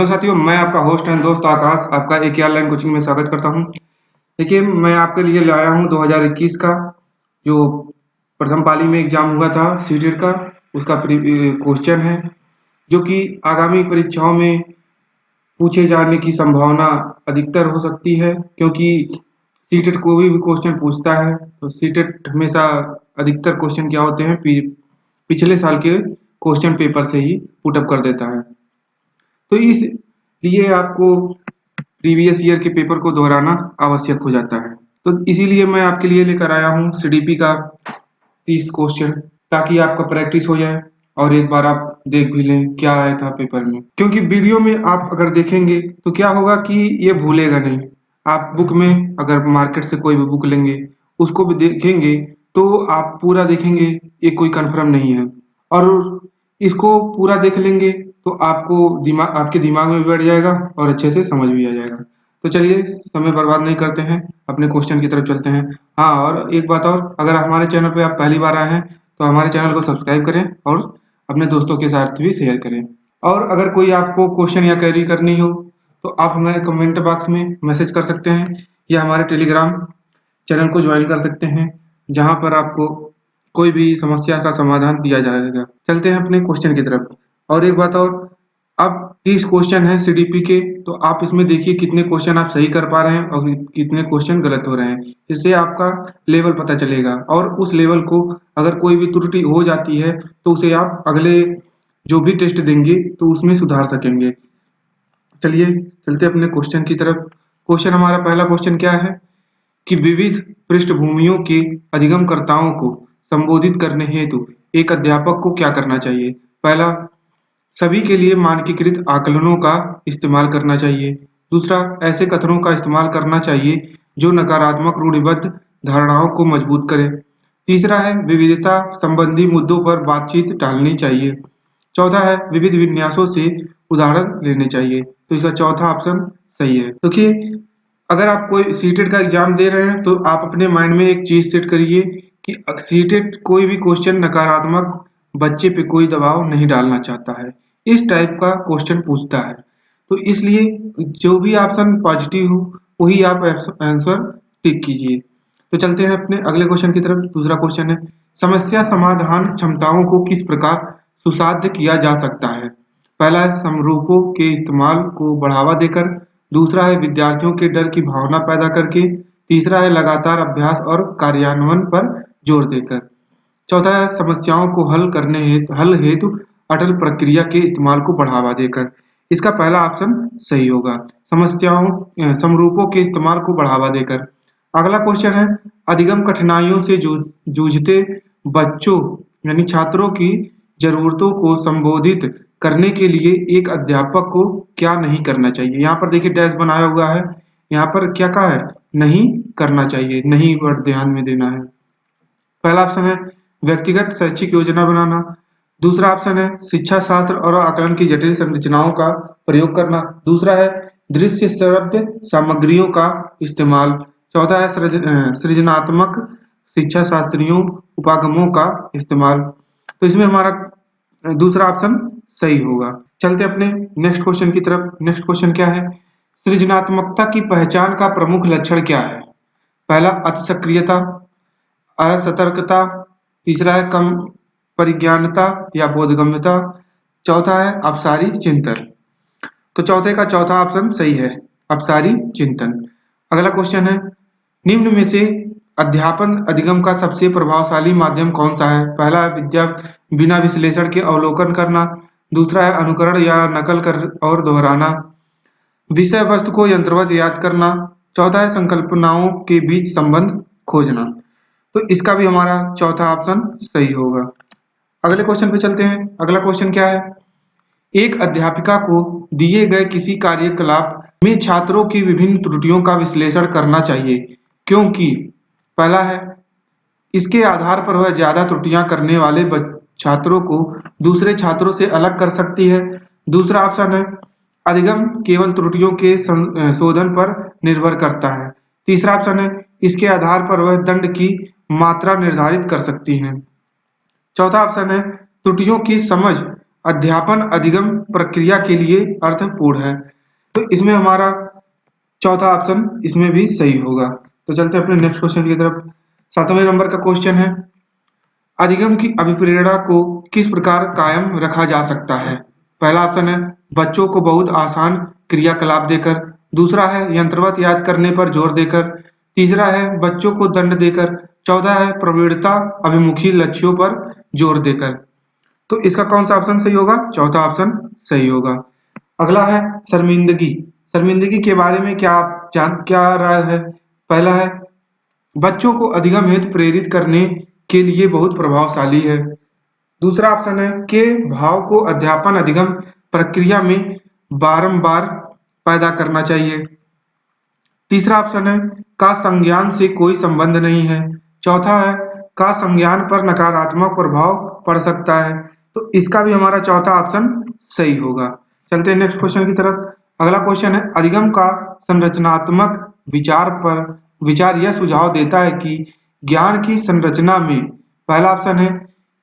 Hello साथियों, मैं आपका होस्ट एंड दोस्त आकाश आपका एक ऑनलाइन कोचिंग में स्वागत करता हूं। देखिए, मैं आपके लिए लाया हूं 2021 का जो प्रथम पाली में एग्जाम हुआ था सीटेट का, उसका क्वेश्चन है जो कि आगामी परीक्षाओं में पूछे जाने की संभावना अधिकतर हो सकती है, क्योंकि सीटेट कोई भी क्वेश्चन पूछता है तो सीटेट हमेशा अधिकतर क्वेश्चन क्या होते हैं, पिछले साल के क्वेश्चन पेपर से ही पुटअप कर देता है। तो इसलिए आपको प्रीवियस ईयर के पेपर को दोहराना आवश्यक हो जाता है। तो इसीलिए मैं आपके लिए लेकर आया हूँ सीडीपी का 30 क्वेश्चन, ताकि आपका प्रैक्टिस हो जाए और एक बार आप देख भी लें क्या आया था पेपर में। क्योंकि वीडियो में आप अगर देखेंगे तो क्या होगा कि ये भूलेगा नहीं। आप बुक में अगर मार्केट से कोई भी बुक लेंगे, उसको भी देखेंगे तो आप पूरा देखेंगे, ये कोई कंफर्म नहीं है। और इसको पूरा देख लेंगे तो आपके दिमाग में भी बैठ जाएगा और अच्छे से समझ भी आ जाएगा। तो चलिए समय बर्बाद नहीं करते हैं, अपने क्वेश्चन की तरफ चलते हैं। हाँ, और एक बात और, अगर हमारे चैनल पे आप पहली बार आए हैं तो हमारे चैनल को सब्सक्राइब करें और अपने दोस्तों के साथ भी शेयर करें। और अगर कोई आपको क्वेश्चन या क्वेरी करनी हो तो आप हमें कमेंट बॉक्स में मैसेज कर सकते हैं या हमारे टेलीग्राम चैनल को ज्वाइन कर सकते हैं, जहाँ पर आपको कोई भी समस्या का समाधान दिया जाएगा। चलते हैं अपने क्वेश्चन की तरफ। और एक बात और, अब 30 क्वेश्चन है सीडीपी के, तो आप इसमें देखिए कितने क्वेश्चन आप सही कर पा रहे हैं और कितने क्वेश्चन गलत हो रहे हैं। इससे आपका लेवल पता चलेगा और उस लेवल को अगर कोई भी त्रुटि हो जाती है तो उसे आप अगले जो भी टेस्ट देंगे तो उसमें सुधार सकेंगे। चलिए चलते अपने क्वेश्चन की तरफ। क्वेश्चन हमारा पहला क्वेश्चन क्या है कि विविध पृष्ठभूमियों के अधिगमकर्ताओं को संबोधित करने हेतु एक अध्यापक को क्या करना चाहिए। पहला, सभी के लिए मानकीकृत आकलनों का इस्तेमाल करना चाहिए। दूसरा, ऐसे कथनों का इस्तेमाल करना चाहिए जो नकारात्मक रूढ़िबद्ध धारणाओं को मजबूत करें। तीसरा है, विविधता संबंधी मुद्दों पर बातचीत टालनी चाहिए। चौथा है, विविध विन्यासों से उदाहरण लेने चाहिए। तो इसका चौथा ऑप्शन सही है। क्योंकि अगर आप कोई सीटेट का एग्जाम दे रहे हैं तो आप अपने माइंड में एक चीज सेट करिए कि सीटेट कोई भी क्वेश्चन नकारात्मक बच्चे पे कोई दबाव नहीं डालना चाहता है, इस टाइप का क्वेश्चन पूछता है। तो इसलिए जो भी ऑप्शन पॉजिटिव हो वही आप आंसर टिक कीजिए। तो चलते हैं अपने अगले क्वेश्चन की तरफ। दूसरा क्वेश्चन है, समस्या समाधान क्षमताओं को किस प्रकार सुसाध्य किया जा सकता है। पहला है, समरूपों के इस्तेमाल को बढ़ावा देकर। दूसरा है, विद्यार्थियों के डर की भावना पैदा करके। तीसरा है, लगातार अभ्यास और कार्यान्वयन पर जोर देकर। चौथा है, समस्याओं को हल हेतु अटल प्रक्रिया के इस्तेमाल को बढ़ावा देकर। इसका पहला ऑप्शन सही होगा, समरूपों के इस्तेमाल को बढ़ावा देकर। अगला क्वेश्चन है, अधिगम कठिनाइयों से जूझते बच्चों यानी छात्रों की जरूरतों को संबोधित करने के लिए एक अध्यापक को क्या नहीं करना चाहिए। यहाँ पर देखिए डैश बनाया हुआ है, यहाँ पर क्या कहा है, नहीं करना चाहिए, नहीं पर ध्यान में देना है। पहला ऑप्शन है व्यक्तिगत शैक्षिक योजना बनाना। दूसरा ऑप्शन है शिक्षा शास्त्र और आकलन की जटिल संरचनाओं का प्रयोग करना। दूसरा है दृश्य श्रव्य सामग्रियों का इस्तेमाल। चौथा है सृजनात्मक शिक्षा शास्त्रियों उपागमों का इस्तेमाल। तो इसमें हमारा दूसरा ऑप्शन सही होगा। चलते अपने नेक्स्ट क्वेश्चन की तरफ। नेक्स्ट क्वेश्चन क्या है, सृजनात्मकता की पहचान का प्रमुख लक्षण क्या है। पहला, अति सक्रियता, असतर्कता। तीसरा है कम परिज्ञानता या बोधगम्यता। चौथा है अपसारी चिंतन। तो चौथे का चौथा ऑप्शन सही है, अपसारी चिंतन। अगला क्वेश्चन है, निम्न में से अध्यापन अधिगम का सबसे प्रभावशाली माध्यम कौन सा है। पहला है विद्या बिना विश्लेषण के अवलोकन करना। दूसरा है अनुकरण या नकल कर और दोहराना। विषय वस्तु को यंत्रवत याद करना। चौथा है संकल्पनाओं के बीच संबंध खोजना। तो इसका भी हमारा चौथा ऑप्शन सही होगा। अगले क्वेश्चन पे चलते हैं। अगला क्वेश्चन क्या है, एक अध्यापिका को दिए गए किसी कार्यकलाप में छात्रों की विभिन्न त्रुटियों का विश्लेषण करना चाहिए, क्योंकि पहला है इसके आधार पर वह ज्यादा त्रुटियां करने वाले छात्रों को दूसरे छात्रों से अलग कर सकती है। दूसरा ऑप्शन है अधिगम केवल त्रुटियों के शोधन पर निर्भर करता है। तीसरा ऑप्शन है इसके आधार पर वह दंड की मात्रा निर्धारित कर सकती हैं। चौथा ऑप्शन है त्रुटियों की समझ अध्यापन अधिगम प्रक्रिया के लिए अर्थपूर्ण है। तो इसमें हमारा चौथा ऑप्शन इसमें भी सही होगा। तो चलते हैं अपने नेक्स्ट क्वेश्चन की तरफ। 7वें नंबर का क्वेश्चन है, अधिगम की अभिप्रेरणा को किस प्रकार कायम रखा जा सकता है? पहला ऑप्शन है बच्चों को बहुत आसान क्रियाकलाप देकर, दूसरा है यंत्रवत याद करने पर जोर देकर, तीसरा है बच्चों को दंड देकर, चौथा है प्रवृत्ता अभिमुखी लक्ष्यों पर जोर देकर। तो इसका कौन सा ऑप्शन सही होगा? चौथा ऑप्शन सही होगा। अगला है शर्मिंदगी। शर्मिंदगी के बारे में क्या राय है? पहला है बच्चों को अधिगम हेतु प्रेरित करने के लिए बहुत प्रभावशाली है। दूसरा ऑप्शन है के भाव को अध्यापन अधिगम प्रक्रिया में बारंबार पैदा करना चाहिए। तीसरा ऑप्शन है का संज्ञान से कोई संबंध नहीं है। चौथा है का संज्ञान पर नकारात्मक प्रभाव पड़ सकता है। तो इसका भी हमारा चौथा ऑप्शन सही होगा। चलते हैं नेक्स्ट क्वेश्चन की तरफ। अगला क्वेश्चन है अधिगम का संरचनात्मक विचार यह सुझाव देता है कि ज्ञान की संरचना में पहला ऑप्शन है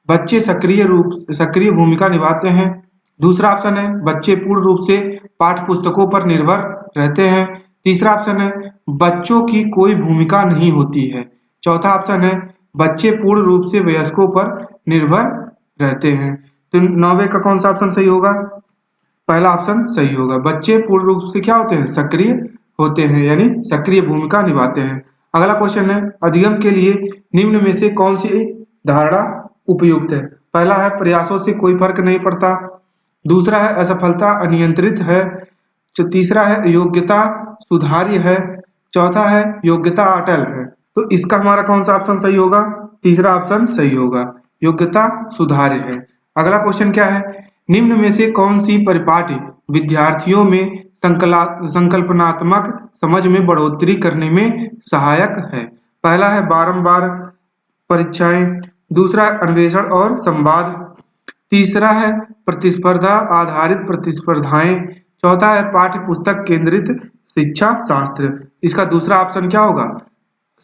बच्चे सक्रिय भूमिका निभाते हैं। दूसरा ऑप्शन है बच्चे पूर्ण रूप से पाठ्य पुस्तकों पर निर्भर रहते हैं। तीसरा ऑप्शन है बच्चों की कोई भूमिका नहीं होती है। चौथा ऑप्शन है बच्चे पूर्ण रूप से वयस्कों पर निर्भर रहते हैं। तो 9वें का कौन सा ऑप्शन सही होगा? पहला ऑप्शन सही होगा। बच्चे पूर्ण रूप से क्या होते हैं? सक्रिय होते हैं, यानी सक्रिय भूमिका निभाते हैं। अगला क्वेश्चन है अधिगम के लिए निम्न में से कौन सी धारणा उपयुक्त है? पहला है प्रयासों से कोई फर्क नहीं पड़ता। दूसरा है असफलता अनियंत्रित है। तीसरा है योग्यता सुधार्य है। चौथा है योग्यता अटल है। तो इसका हमारा कौन सा ऑप्शन सही होगा? तीसरा ऑप्शन सही होगा, योग्यता सुधार्य है। अगला क्वेश्चन क्या है? निम्न में से कौन सी परिपाटी विद्यार्थियों में संकल्पनात्मक समझ में बढ़ोतरी करने में सहायक है? पहला है बारंबार परीक्षाएं, दूसरा है अन्वेषण और संवाद, तीसरा है प्रतिस्पर्धा आधारित प्रतिस्पर्धाएं, चौथा है पाठ्य पुस्तक केंद्रित शिक्षा शास्त्र। इसका दूसरा ऑप्शन क्या होगा?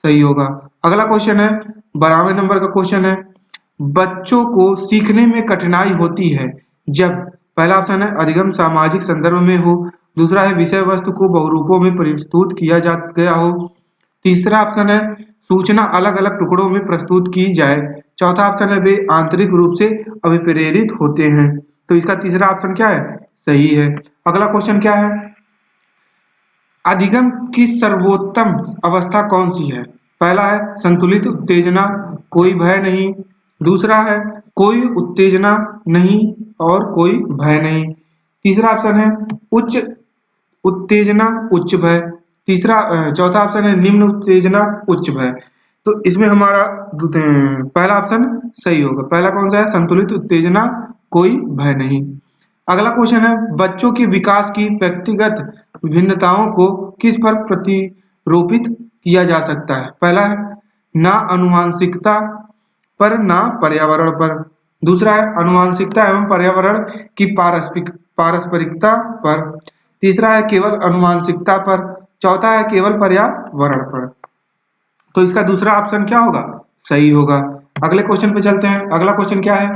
सही होगा। अगला क्वेश्चन है 12वें नंबर का क्वेश्चन है बच्चों को सीखने में कठिनाई होती है जब पहला ऑप्शन है अधिगम सामाजिक संदर्भ में हो, दूसरा है विषय वस्तु को बहुरूपों में प्रस्तुत किया जा गया हो, तीसरा ऑप्शन है सूचना अलग अलग टुकड़ों में प्रस्तुत की जाए, चौथा ऑप्शन है वे आंतरिक रूप से अभिप्रेरित होते हैं। तो इसका तीसरा ऑप्शन क्या है? सही है। अगला क्वेश्चन क्या है? अधिगम की सर्वोत्तम अवस्था कौन सी है? पहला है संतुलित उत्तेजना, कोई भय नहीं। दूसरा है कोई उत्तेजना नहीं और कोई भय नहीं। तीसरा ऑप्शन है उच्च उत्तेजना उच्च भय। चौथा ऑप्शन है निम्न उत्तेजना उच्च भय। तो इसमें हमारा पहला ऑप्शन सही होगा। पहला कौन सा है? संतुलित उत्तेजना कोई भय नहीं। अगला क्वेश्चन है बच्चों के विकास की व्यक्तिगत विभिन्नताओं को किस पर प्रतिरोपित किया जा सकता है? पहला है ना आनुवंशिकता पर ना पर्यावरण पर। दूसरा है आनुवंशिकता एवं पर्यावरण की पारस्परिकता पर। तीसरा है केवल आनुवंशिकता पर। चौथा है केवल पर्यावरण पर। तो इसका दूसरा ऑप्शन क्या होगा? सही होगा। अगले क्वेश्चन पे चलते हैं। अगला क्वेश्चन क्या है?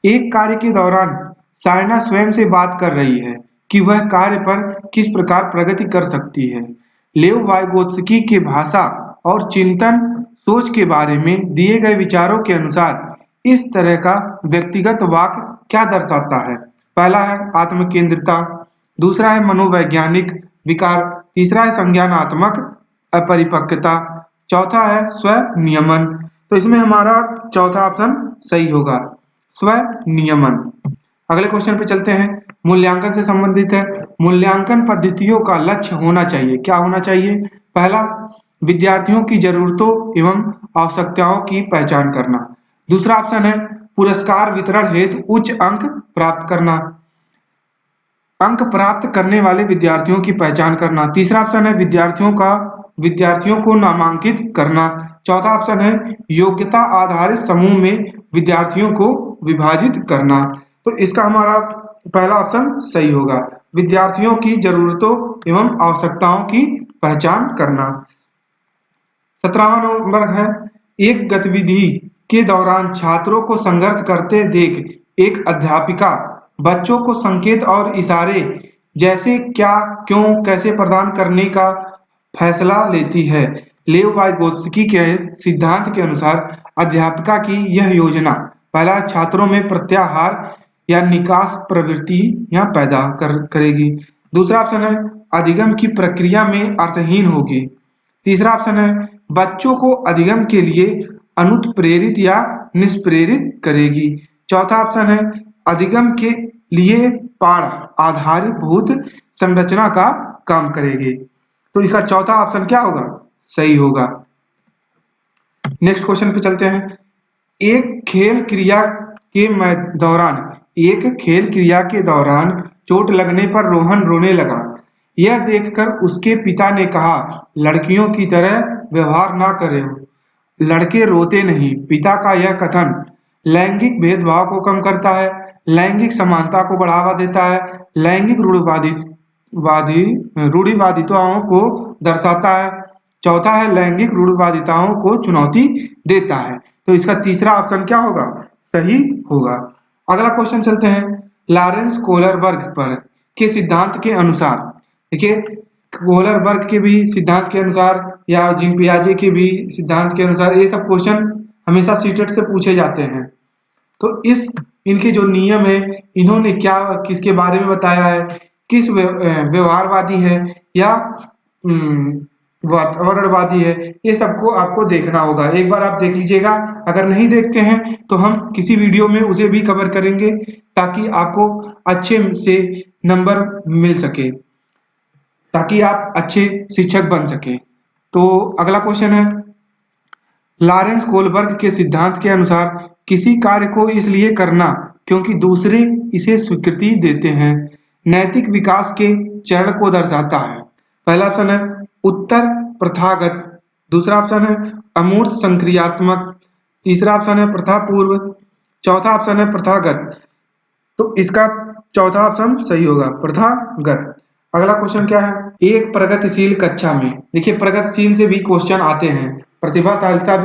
एक कार्य के दौरान सायना स्वयं से बात कर रही है कि वह कार्य पर किस प्रकार प्रगति कर सकती है। लेव वाइगोत्स्की के भाषा और चिंतन सोच के बारे में दिए गए विचारों के अनुसार इस तरह का व्यक्तिगत वाक्य क्या दर्शाता है? पहला है आत्मकेंद्रिता, दूसरा है मनोवैज्ञानिक विकार, तीसरा है संज्ञानात्मक अपरिपक्वता, चौथा है स्व नियमन। तो इसमें हमारा चौथा ऑप्शन सही होगा, स्व नियमन। अगले क्वेश्चन पे चलते हैं। मूल्यांकन से संबंधित है। मूल्यांकन पद्धतियों का लक्ष्य होना चाहिए, क्या होना चाहिए? पहला विद्यार्थियों की जरूरतों एवं आवश्यकताओं की पहचान करना। दूसरा ऑप्शन है पुरस्कार वितरण हेतु उच्च अंक प्राप्त करना, अंक प्राप्त करने वाले विद्यार्थियों की पहचान करना। तीसरा ऑप्शन है विद्यार्थियों को नामांकित करना। चौथा ऑप्शन है योग्यता आधारित समूह में विद्यार्थियों को विभाजित करना। तो इसका हमारा पहला ऑप्शन सही होगा, विद्यार्थियों की जरूरतों एवं आवश्यकताओं की पहचान करना। 17वां नंबर है एक गतिविधि के दौरान छात्रों को संघर्ष करते देख एक अध्यापिका बच्चों को संकेत और इशारे जैसे क्या, क्यों, कैसे प्रदान करने का फैसला लेती है। लेव वाइगोत्स्की के सिद्धांत के अनुसार अध्यापिका की यह योजना पहला छात्रों में प्रत्याहार या निकास प्रवृत्तियां पैदा करेगी। दूसरा ऑप्शन है अधिगम की प्रक्रिया में अर्थहीन होगी। तीसरा ऑप्शन है बच्चों को अधिगम के लिए अनुत्प्रेरित या निष्प्रेरित करेगी। चौथा ऑप्शन है अधिगम के लिए पाठ आधारभूत संरचना का काम करेगी। तो इसका चौथा ऑप्शन क्या होगा, सही होगा। नेक्स्ट क्वेश्चन पे चलते हैं। एक खेल क्रिया के दौरान चोट लगने पर रोहन रोने लगा। यह देखकर उसके पिता ने कहा, लड़कियों की तरह व्यवहार ना करो, लड़के रोते नहीं। पिता का यह कथन लैंगिक भेदभाव को कम करता है, लैंगिक समानता को बढ़ावा देता है, लैंगिक रूढ़िवादिताओं को दर्शाता है। चौथा है लैंगिक रूढ़िवादिताओं को चुनौती देता है। तो इसका तीसरा ऑप्शन क्या होगा, सही होगा। अगला क्वेश्चन चलते हैं। लॉरेंस कोहलरबर्ग पर के सिद्धांत के अनुसार, देखिए कोहलरबर्ग के भी सिद्धांत के अनुसार या जीन पियाजे के भी सिद्धांत के अनुसार ये सब क्वेश्चन हमेशा सीटेट से पूछे जाते हैं। तो इनके जो नियम है, इन्होंने क्या किसके बारे में बताया है, किस व्यवहारवादी है या वातावरणवादी है, ये सबको आपको देखना होगा। एक बार आप देख लीजिएगा, अगर नहीं देखते हैं तो हम किसी वीडियो में उसे भी कवर करेंगे ताकि आपको अच्छे से नंबर मिल सके, ताकि आप अच्छे शिक्षक बन सके। तो अगला क्वेश्चन है, लॉरेंस कोहलबर्ग के सिद्धांत के अनुसार किसी कार्य को इसलिए करना क्योंकि दूसरे इसे स्वीकृति देते हैं नैतिक विकास के चरण को दर्शाता है। पहला ऑप्शन है उत्तर प्रथागत, दूसरा ऑप्शन है अमूर्त संक्रियात्मक, तीसरा ऑप्शन है प्रथा पूर्व, चौथा ऑप्शन है प्रथागत। तो इसका चौथा ऑप्शन सही होगा, प्रथागत। अगला क्वेश्चन क्या है, एक प्रगतिशील कक्षा में, देखिए प्रगतिशील से भी क्वेश्चन आते हैं, प्रतिभाशालिता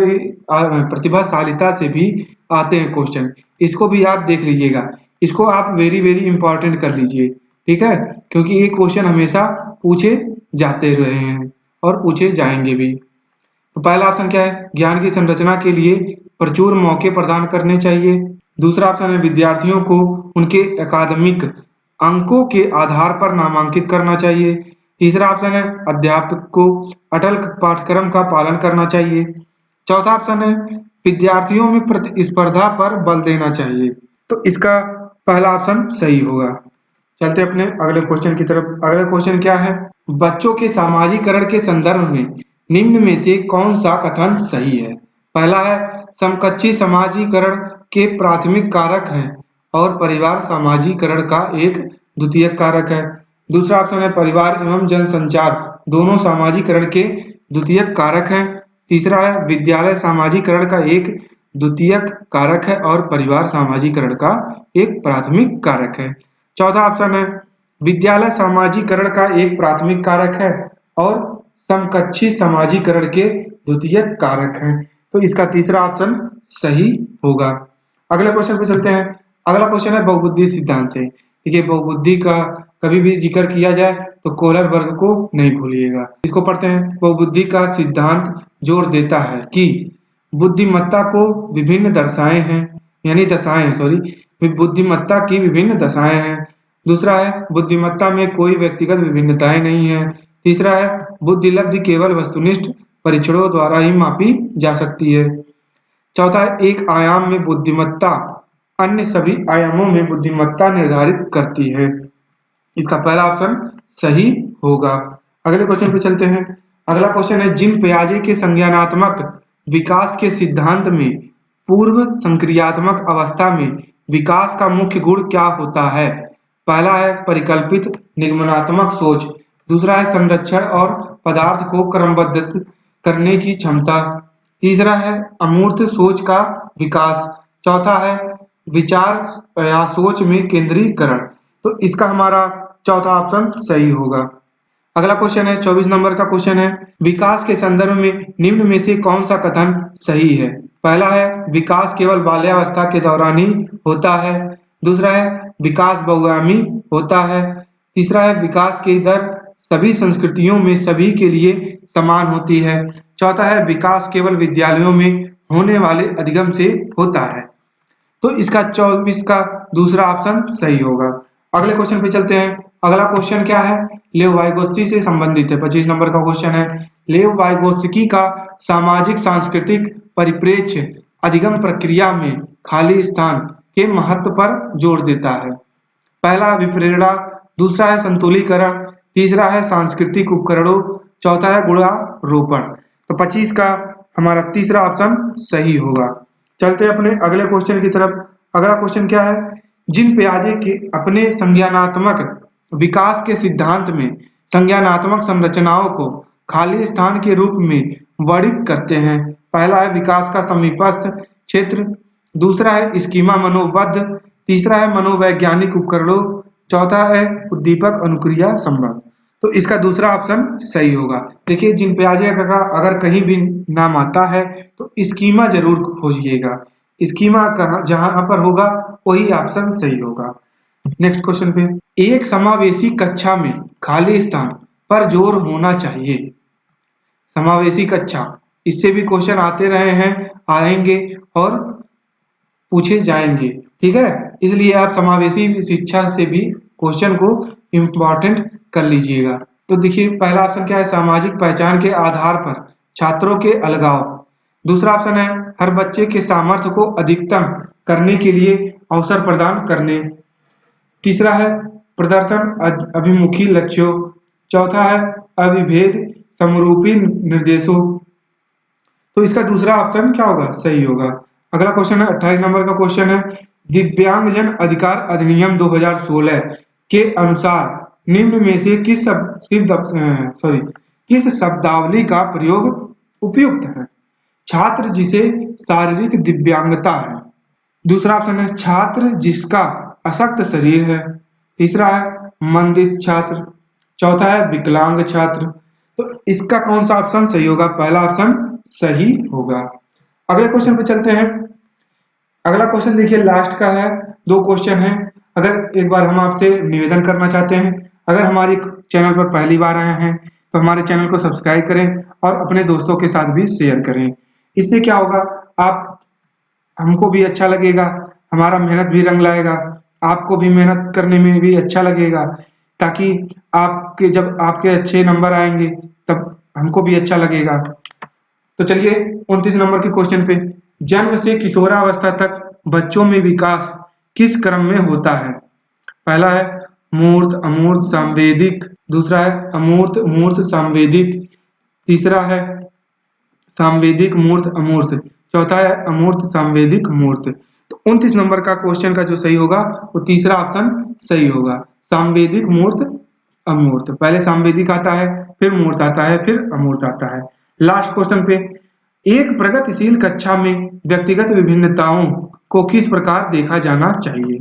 से भी आते हैं क्वेश्चन, इसको भी आप देख लीजिएगा, इसको आप वेरी वेरी इंपॉर्टेंट कर लीजिए, ठीक है, क्योंकि ये क्वेश्चन हमेशा पूछे जाते रहे हैं और पूछे जाएंगे भी। तो पहला ऑप्शन क्या है, ज्ञान की संरचना के लिए प्रचुर मौके प्रदान करने चाहिए। दूसरा ऑप्शन है विद्यार्थियों को उनके अकादमिक अंकों के आधार पर नामांकित करना चाहिए। तीसरा ऑप्शन है अध्यापक को अटल पाठ्यक्रम का पालन करना चाहिए। चौथा ऑप्शन है विद्यार्थियों में प्रतिस्पर्धा पर बल देना चाहिए। तो इसका पहला ऑप्शन सही होगा। चलते अपने अगले क्वेश्चन की तरफ। अगला क्वेश्चन क्या है, बच्चों के सामाजिकरण के संदर्भ में निम्न में से कौन सा कथन सही है। पहला है समकक्षी सामाजिकरण के प्राथमिक कारक हैं और परिवार सामाजिकरण का एक द्वितीयक कारक है। दूसरा ऑप्शन है परिवार एवं जनसंचार दोनों सामाजिकरण के द्वितीयक कारक हैं। तीसरा है विद्यालय सामाजिकरण का एक द्वितीयक कारक है और परिवार सामाजिकरण का एक प्राथमिक कारक है। चौथा ऑप्शन है विद्यालय सामाजिकरण का एक प्राथमिक कारक है और समकक्षी सामाजिकरण के द्वितीयक कारक हैं। तो इसका तीसरा ऑप्शन सही होगा। अगले क्वेश्चन पे चलते हैं। अगला क्वेश्चन है बहुबुद्धि सिद्धांत से। देखिए बहुबुद्धि का कभी भी जिक्र किया जाए तो कोहलरबर्ग को नहीं भूलिएगा। इसको पढ़ते हैं। बहुबुद्धि का सिद्धांत जोर देता है कि बुद्धिमत्ता को विभिन्न दशाएं हैं, यानी दशाएं सॉरी बुद्धिमत्ता की विभिन्न दशाएं हैं। दूसरा है बुद्धिमत्ता में कोई व्यक्तिगत विभिन्नताएं नहीं है। तीसरा है बुद्धिलब्धि केवल वस्तुनिष्ठ परीक्षणों द्वारा ही मापी जा सकती है। चौथा एक आयाम में बुद्धिमत्ता अन्य सभी आयामों में बुद्धिमत्ता निर्धारित करती है। इसका पहला ऑप्शन सही होगा। अगले क्वेश्चन पे चलते हैं। अगला क्वेश्चन है जीन पियाजे के संज्ञानात्मक विकास के सिद्धांत में पूर्व संक्रियात्मक अवस्था में विकास का मुख्य गुण क्या होता है। पहला है परिकल्पित निगमनात्मक सोच, दूसरा है संरक्षण और पदार्थ को क्रमबद्ध करने की क्षमता, तीसरा है अमूर्त सोच का विकास, चौथा है विचार या सोच में केंद्रीकरण। तो इसका हमारा चौथा ऑप्शन सही होगा। अगला क्वेश्चन है 24 नंबर का क्वेश्चन है विकास के संदर्भ में निम्न में से कौन सा कथन सही है। पहला है विकास केवल बाल्यावस्था के दौरान ही होता है। दूसरा है विकास बहुआयामी होता है। तीसरा है विकास की दर सभी संस्कृतियों में सभी के लिए समान होती है। चौथा है विकास केवल विद्यालयों में होने वाले अधिगम से होता है। तो इसका 24 का दूसरा ऑप्शन सही होगा। अगले क्वेश्चन पे चलते हैं। अगला क्वेश्चन क्या है? लेव वाइगोत्स्की से संबंधित है। 25 नंबर का क्वेश्चन है। लेव वाइगोत्स्की का सामाजिक सांस्कृतिक परिप्रेक्ष्य अधिगम प्रक्रिया में खाली स्थान के महत्व पर जोर देता है। पहला विप्रेरणा, दूसरा है संतुलीकरण, तीसरा है सांस्कृतिक उपकरणों, चौथा है गुणारोपण। तो 25 का हमारा तीसरा ऑप्शन सही होगा। चलते हैं अपने अगले क्वेश्चन की तरफ। अगला क्वेश्चन क्या है? जिन पियाजे के अपने संज्ञानात्मक विकास के सिद्धांत में संज्ञानात्मक संरचनाओं को खाली स्थान के रूप में वर्णित करते हैं। पहला है विकास का समीपस्थ क्षेत्र, दूसरा है स्कीमा मनोबद्ध, तीसरा है मनोवैज्ञानिक उपकरणों, चौथा है उद्दीपक अनुक्रिया संबंध। तो इसका दूसरा ऑप्शन सही होगा। देखिए जिन पियाजे का अगर कहीं भी नाम आता है तो स्कीमा जरूर खोजिएगा। स्कीमा कहाँ जहां पर होगा वही ऑप्शन सही होगा। नेक्स्ट क्वेश्चन पे, एक समावेशी कक्षा में खाली स्थान पर जोर होना चाहिए। समावेशी कक्षा, इससे भी क्वेश्चन आते रहे हैं, आएंगे और पूछे जाएंगे। ठीक है, इसलिए आप समावेशी शिक्षा से भी क्वेश्चन को इम्पोर्टेंट कर लीजिएगा। तो देखिए पहला ऑप्शन क्या है? सामाजिक पहचान के आधार पर छात्रों के अलगाव। दूसरा ऑप्शन है हर बच्चे के सामर्थ्य को अधिकतम करने के लिए अवसर प्रदान करने। तीसरा है प्रदर्शन अभिमुखी लक्ष्यों। चौथा है अविभेद समरूपी निर्देशों। तो इसका दूसरा ऑप्शन क्या होगा? सही होगा। अगला क्वेश्चन है 28 नंबर का क्वेश्चन है। दिव्यांगजन अधिकार अधिनियम 2016 के अनुसार निम्न में से किस शब्दावली का प्रयोग उपयुक्त है? छात्र जिसे शारीरिक दिव्यांगता है। दूसरा ऑप्शन है छात्र जिसका अशक्त शरीर है। तीसरा है मंदित छात्र, चौथा है विकलांग छात्र। तो इसका कौन सा ऑप्शन सही होगा? पहला ऑप्शन सही होगा। अगले क्वेश्चन पे चलते हैं। अगला क्वेश्चन देखिए लास्ट का है, दो क्वेश्चन है। अगर एक बार हम आपसे निवेदन करना चाहते हैं, अगर हमारे चैनल पर पहली बार आए हैं तो हमारे चैनल को सब्सक्राइब करें और अपने दोस्तों के साथ भी शेयर करें। इससे क्या होगा, आप हमको भी अच्छा लगेगा, हमारा मेहनत भी रंग लाएगा, आपको भी मेहनत करने में भी अच्छा लगेगा, ताकि आपके जब आपके अच्छे नंबर आएंगे तब हमको भी अच्छा लगेगा। तो चलिए 29 नंबर के क्वेश्चन पे, जन्म से किशोरावस्था तक बच्चों में विकास किस क्रम में होता है? पहला है मूर्त अमूर्त सांवेदिक, दूसरा है अमूर्त मूर्त सांवेदिक, तीसरा है सांवेदिक मूर्त अमूर्त, चौथा है अमूर्त सांवेदिक मूर्त। तो 29 नंबर का क्वेश्चन का जो सही होगा वो तीसरा ऑप्शन सही होगा, सांवेदिक मूर्त अमूर्त। पहले सांवेदिक आता है, फिर मूर्त आता है, फिर अमूर्त आता है। लास्ट क्वेश्चन पे, एक प्रगतिशील कक्षा में व्यक्तिगत विभिन्नताओं को किस प्रकार देखा जाना चाहिए?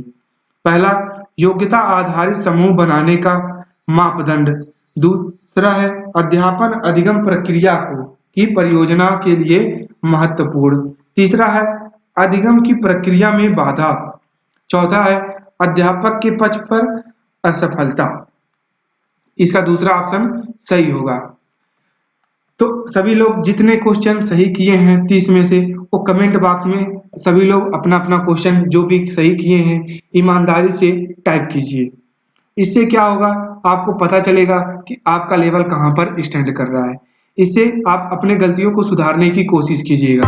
पहला योग्यता आधारित समूह बनाने का मापदंड, दूसरा है अध्यापन अधिगम प्रक्रिया को की परियोजना के लिए महत्वपूर्ण, तीसरा है अधिगम की प्रक्रिया में बाधा, चौथा है अध्यापक के पक्ष पर असफलता। इसका दूसरा ऑप्शन सही होगा। तो सभी लोग जितने क्वेश्चन सही किए हैं 30 में से, वो कमेंट बॉक्स में सभी लोग अपना अपना क्वेश्चन जो भी सही किए हैं ईमानदारी से टाइप कीजिए। इससे क्या होगा, आपको पता चलेगा कि आपका लेवल कहाँ पर स्टैंड कर रहा है। इससे आप अपने गलतियों को सुधारने की कोशिश कीजिएगा।